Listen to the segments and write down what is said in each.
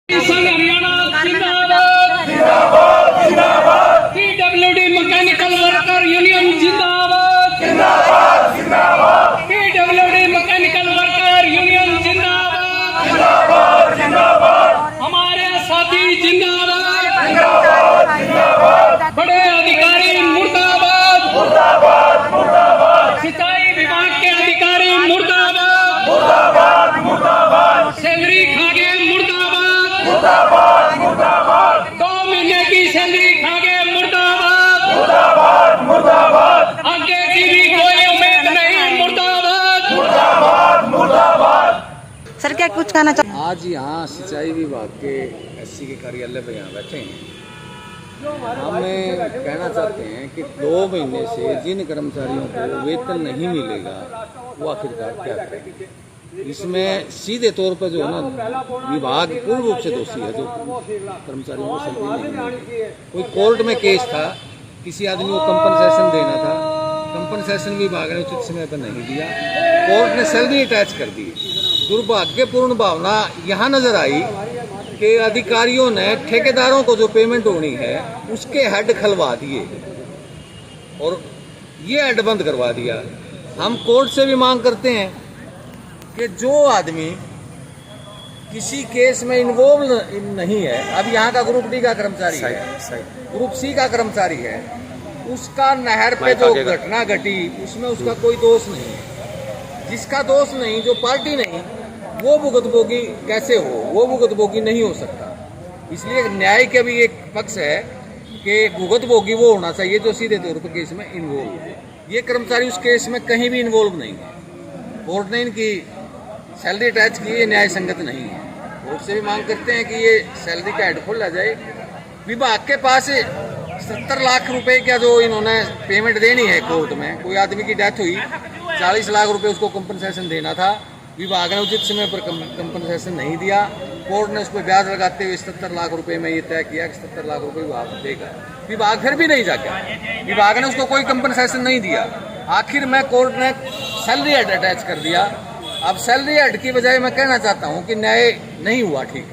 हरियाणा जिंदाबाद जिंदाबाद जिंदाबाद। पीडब्ल्यूडी मैकेनिकल वर्कर यूनियन जिंदाबाद जिंदाबाद जिंदाबाद। पीडब्ल्यूडी मैकेनिकल वर्कर यूनियन जिंदाबाद जिंदाबाद जिंदाबाद। हमारे साथी जिंदाबाद जिंदाबाद जिंदाबाद। बड़े अधिकारी मुर्दाबाद मुर्दाबाद मुर्दाबाद। सिंचाई विभाग के अधिकारी मुर्दाबाद मुर्दाबाद मुर्दाबाद। सैलरी खा गए मुर्दाबाद मुर्दाबाद मुर्दाबाद। 2 महीने की सैलरी खा गए मुर्दाबाद मुर्दाबाद मुर्दाबाद। आगे की भी कोई उम्मीद नहीं मुर्दाबाद मुर्दाबाद मुर्दाबाद। सर क्या कुछ कहना चाहते? आज यहाँ सिंचाई विभाग के एससी के कार्यालय पर यहाँ बैठे हैं। हम कहना चाहते हैं कि 2 महीने से जिन कर्मचारियों को वेतन नहीं मिलेगा वो आखिरकार क्या करेंगे। इसमें सीधे तौर पर जो है ना विभाग पूर्ण रूप से दोषी है। जो कर्मचारियों को सैलरी नहीं मिली, कोई कोर्ट में केस था, किसी आदमी को कंपनसेशन देना था, कंपनसेशन विभाग ने उचित समय पर नहीं दिया, कोर्ट ने सैलरी अटैच कर दी। दुर्भाग्यपूर्ण भावना यहाँ नजर आई कि अधिकारियों ने ठेकेदारों को जो पेमेंट होनी है उसके हेड खलवा दिए और ये हेड बंद करवा दिया। हम कोर्ट से भी मांग करते हैं कि जो आदमी किसी केस में इन्वॉल्व नहीं है, अब यहाँ का ग्रुप डी का कर्मचारी है, ग्रुप सी का कर्मचारी है, उसका नहर पे जो घटना घटी उसमें उसका कोई दोष नहीं है। जिसका दोष नहीं, जो पार्टी नहीं, वो भुगतभोगी कैसे हो? वो भुगतभोगी नहीं हो सकता। इसलिए न्याय का भी एक पक्ष है कि भुगतभोगी वो होना चाहिए जो सीधे तौर पर केस में इन्वॉल्व है। ये कर्मचारी उस केस में कहीं भी इन्वॉल्व नहीं है। कोर्ट ने इनकी सैलरी अटैच की, ये न्याय संगत नहीं है। कोर्ट से भी मांग करते हैं कि ये सैलरी का हेड खोला जाए। विभाग के पास 70 लाख रुपए का जो इन्होंने पेमेंट देनी है कोर्ट में, कोई आदमी की डेथ हुई, 40 लाख रुपए उसको कंपनसेशन देना था, विभाग ने उचित समय पर कंपनसेशन नहीं दिया। कोर्ट ने उस पर ब्याज लगाते हुए 70 लाख रुपए में ये तय किया कि 70 लाख रुपए विभाग देगा। विभाग फिर भी नहीं जागा, विभाग ने उसको कोई कंपनसेशन नहीं दिया। आखिर में कोर्ट ने सैलरी हेड अटैच कर दिया। अब सैलरी हेड की बजाय मैं कहना चाहता हूं कि न्याय नहीं हुआ ठीक।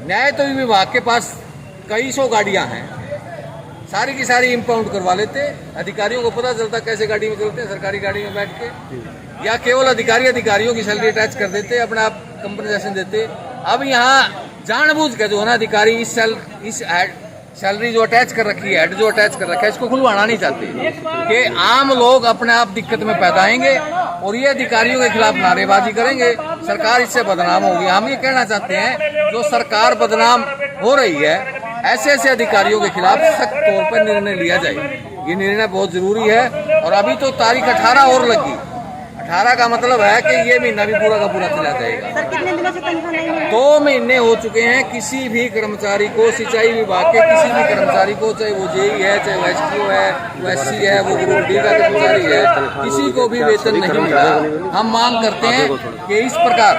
न्याय तो विभाग के पास कई सौ गाड़ियां हैं, सारी की सारी इम्पाउंड करवा लेते। अधिकारियों को पता चलता कैसे गाड़ी में चलते हैं, सरकारी गाड़ी में बैठ के, या केवल अधिकारियों की सैलरी अटैच कर देते, अपने आप कंपनसेशन देते। अब यहाँ जानबूझ के जो है ना अधिकारी इस सैलरी जो अटैच कर रखी है, हेड जो अटैच कर रखा है, इसको खुलवाना नहीं चाहते कि आम लोग अपने आप दिक्कत में पैदा आएंगे और ये अधिकारियों के खिलाफ नारेबाजी करेंगे, सरकार इससे बदनाम होगी। हम ये कहना चाहते हैं जो सरकार बदनाम हो रही है, ऐसे ऐसे अधिकारियों के खिलाफ सख्त तौर पर निर्णय लिया जाए। ये निर्णय बहुत जरूरी है। और अभी तो तारीख 18 और लगी। 18 का मतलब है कि ये महीना भी पूरा का पूरा चला जाएगा। सर कितने दिनों से तनख्वाह नहीं है? 2 महीने हो चुके हैं। किसी भी कर्मचारी को, सिंचाई विभाग के किसी भी कर्मचारी को, चाहे वो जेई है, चाहे वो एसटीओ है, वो एससी है, वो ग्रुप डी का कर्मचारी है, किसी को भी वेतन नहीं मिला। हम मांग करते हैं कि इस प्रकार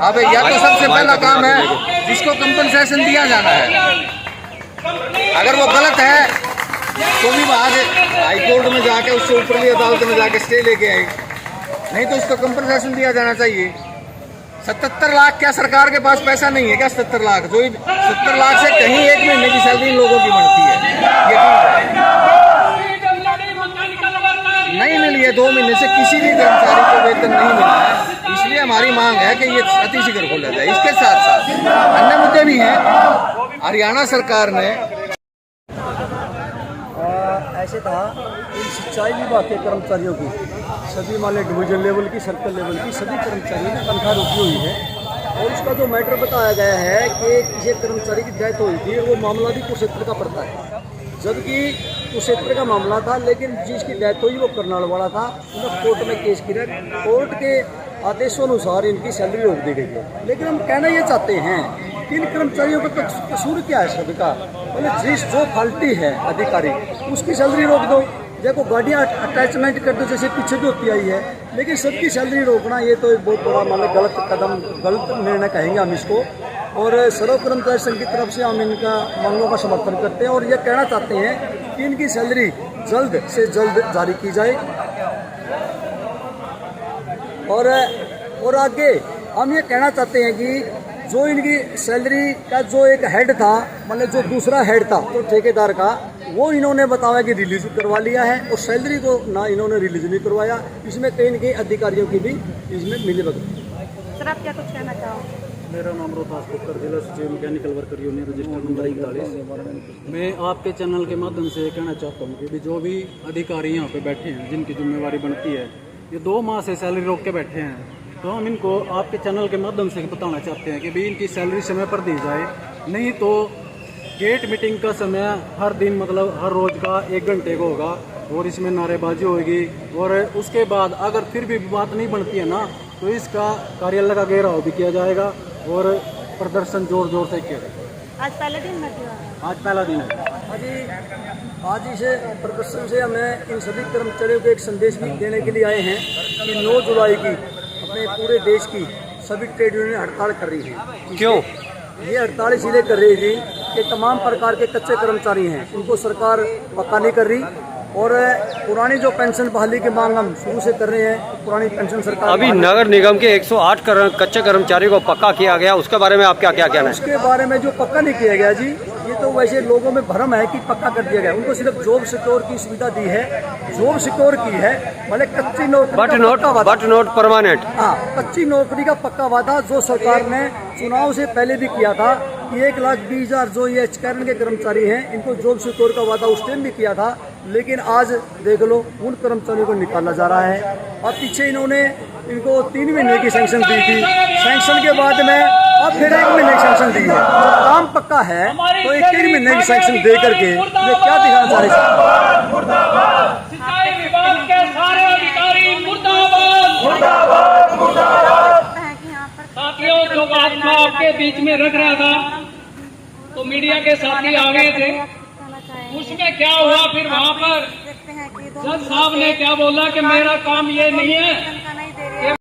अब या तो सबसे पहला काम है जिसको कंपनसेशन दिया जाना है, अगर वो गलत है तो विभाग हाईकोर्ट में जाके उससे ऊपरली अदालत में जाके स्टे लेके आए, नहीं तो उसको कंपनसेशन दिया जाना चाहिए। 77 लाख क्या सरकार के पास पैसा नहीं है क्या? 77 लाख, जो 70 लाख से कहीं एक महीने की सैलरी लोगों की बनती है, नहीं मिली है। 2 महीने से किसी भी कर्मचारी को वेतन नहीं मिला है। इसलिए हमारी मांग है कि ये अतिशीघ्र खोला जाए। इसके साथ साथ अन्य मुद्दे भी हैं। हरियाणा सरकार ने ऐसे था इन सिंचाई विभाग के कर्मचारियों की, सभी माने डिवीजन लेवल की, सर्कल लेवल की सभी कर्मचारियों की तनख्वाह रोकी हुई है। और उसका जो मैटर बताया गया है कि किसी कर्मचारी की डेथ हुई थी, वो मामला भी कुरुक्षेत्र का पड़ता है, जबकि कुरुक्षेत्र का मामला था, लेकिन जिसकी डेथ हुई वो करनाल वाला था। उन्होंने कोर्ट में केस किया, कोर्ट के आदेशों अनुसार इनकी सैलरी रोक दी गई है। लेकिन हम कहना ये चाहते हैं कि इन कर्मचारियों का कसूर क्या है सभी का? मतलब जो फॉल्टी है अधिकारी, उसकी सैलरी रोक दो, देखो गाड़ियाँ अटैचमेंट कर दो जैसे पीछे भी होती आई है, लेकिन सबकी सैलरी रोकना ये तो एक बहुत बड़ा मतलब गलत कदम, गलत निर्णय कहेंगे हम इसको। और सर्व कर्मचारी संघ की तरफ से हम इनका मांगों का समर्थन करते हैं और ये कहना चाहते हैं कि इनकी सैलरी जल्द से जल्द जारी की जाए। और आगे हम ये कहना चाहते हैं कि जो इनकी सैलरी का जो एक हेड था, मतलब जो दूसरा हेड था तो ठेकेदार का, वो इन्होंने बताया कि रिलीज करवा लिया है और सैलरी को ना इन्होंने रिलीज नहीं करवाया। इसमें कहीं न कहीं अधिकारियों की भी इसमें मिलीभगत। सर आप क्या कुछ कहना चाहोगे? मेरा नाम रोहतास कुक्कर, जिला सचिव mechanical worker union, register number 41। मैं आपके चैनल के माध्यम से कहना चाहता हूँ कि जो भी अधिकारी यहाँ पे बैठे हैं, जिनकी जिम्मेवारी बनती है, ये 2 माह से सैलरी रोक के बैठे हैं, तो हम इनको आपके चैनल के माध्यम से बताना चाहते हैं कि भाई इनकी सैलरी समय पर दी जाए, नहीं तो गेट मीटिंग का समय हर दिन, मतलब हर रोज का 1 घंटे को होगा और इसमें नारेबाजी होगी। और उसके बाद अगर फिर भी बात नहीं बनती है ना, तो इसका कार्यालय का घेराव भी किया जाएगा और प्रदर्शन जोर जोर से किया जाएगा। आज पहले दिन में क्यों आए? आज पहला दिन है। आज इस प्रदर्शन से हमें इन सभी कर्मचारियों को एक संदेश भी देने के लिए आए हैं कि 9 जुलाई की अपने पूरे देश की सभी ट्रेड यूनियन हड़ताल कर रही है। क्यों? ये हड़ताल इसलिए कर रही थी कि तमाम प्रकार के कच्चे कर्मचारी हैं, उनको सरकार पक्का नहीं कर रही और पुरानी जो पेंशन बहाली की मांग हम शुरू से कर रहे हैं। पुरानी पेंशन सरकार अभी नगर निगम के 108 कच्चे कर्मचारी को पक्का किया गया, उसके बारे में आप क्या क्या कहना है? उसके बारे में जो पक्का नहीं किया गया जी, ये तो वैसे लोगों में भ्रम है कि पक्का कर दिया गया। उनको सिर्फ जॉब सिक्योर की सुविधा दी है, जॉब सिक्योर की है, मतलब कच्ची नौकरी बट नॉट परमानेंट। हाँ, कच्ची नौकरी का पक्का वादा जो सरकार ने चुनाव से पहले भी किया था कि 1,20,000 जो ये एचकेआरएन के कर्मचारी हैं, इनको जॉब सिक्योर का वादा उस टाइम भी किया था। लेकिन आज देख लो उन कर्मचारियों को निकाला जा रहा है। अब पीछे इन्होंने इनको 3 महीने की सैंक्शन दी थी, सैंक्शन के बाद में अब फिर 1 महीने की सैंक्शन दी है। तो काम पक्का है तो 1 महीने की सैंक्शन दे करके ये क्या दिखाना चाह रहे हैं? सिंचाई विभाग के सारे अधिकारी मुर्दाबाद। लगता है कि यहाँ पर साथियों, जो बात मैं आपके बीच में रख रहा था तो मीडिया के साथी आ गए थे, कहना चाहेंगे? उसमें क्या हुआ फिर वहाँ पर देखते हैं कि जज साहब ने क्या बोला कि मेरा काम ये नहीं है